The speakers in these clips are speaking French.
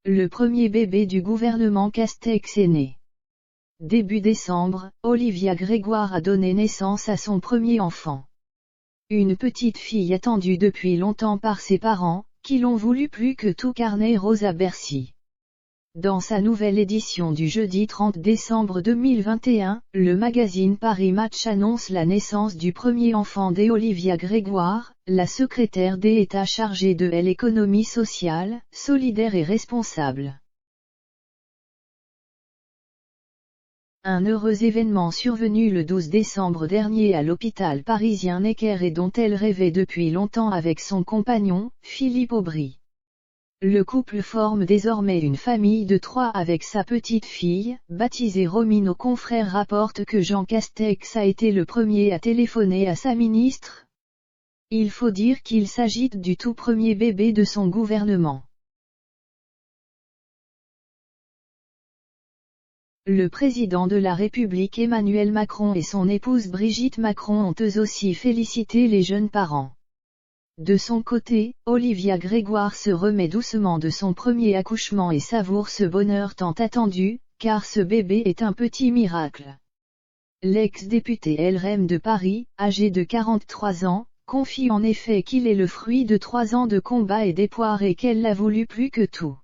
Le premier bébé du gouvernement Castex est né. Début décembre, Olivia Grégoire a donné naissance à son premier enfant. Une petite fille attendue depuis longtemps par ses parents, qui l'ont voulu plus que tout carnet rose à Bercy. Dans sa nouvelle édition du jeudi 30 décembre 2021, le magazine Paris Match annonce la naissance du premier enfant d'Olivia Grégoire, la secrétaire d'État chargée de l'économie sociale, solidaire et responsable. Un heureux événement survenu le 12 décembre dernier à l'hôpital parisien Necker et dont elle rêvait depuis longtemps avec son compagnon, Philippe Aubry. Le couple forme désormais une famille de 3 avec sa petite fille, baptisée Romy. Nos confrères rapportent que Jean Castex a été le premier à téléphoner à sa ministre. Il faut dire qu'il s'agit du tout premier bébé de son gouvernement. Le président de la République Emmanuel Macron et son épouse Brigitte Macron ont eux aussi félicité les jeunes parents. De son côté, Olivia Grégoire se remet doucement de son premier accouchement et savoure ce bonheur tant attendu, car ce bébé est un petit miracle. L'ex-député LREM de Paris, âgé de 43 ans, confie en effet qu'il est le fruit de 3 ans de combat et d'espoir et qu'elle l'a voulu plus que tout.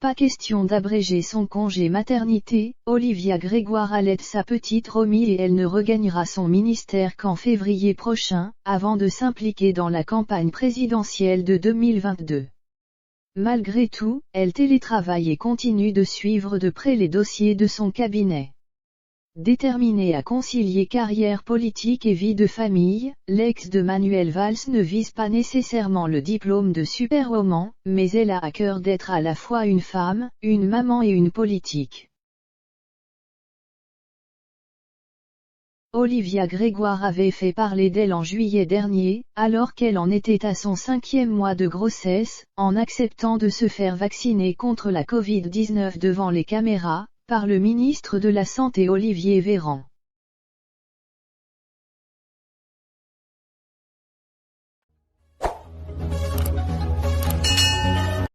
Pas question d'abréger son congé maternité, Olivia Grégoire allaite sa petite Romy et elle ne regagnera son ministère qu'en février prochain, avant de s'impliquer dans la campagne présidentielle de 2022. Malgré tout, elle télétravaille et continue de suivre de près les dossiers de son cabinet. Déterminée à concilier carrière politique et vie de famille, l'ex de Manuel Valls ne vise pas nécessairement le diplôme de superwoman, mais elle a à cœur d'être à la fois une femme, une maman et une politique. Olivia Grégoire avait fait parler d'elle en juillet dernier, alors qu'elle en était à son 5e mois de grossesse, en acceptant de se faire vacciner contre la Covid-19 devant les caméras, par le ministre de la Santé Olivier Véran.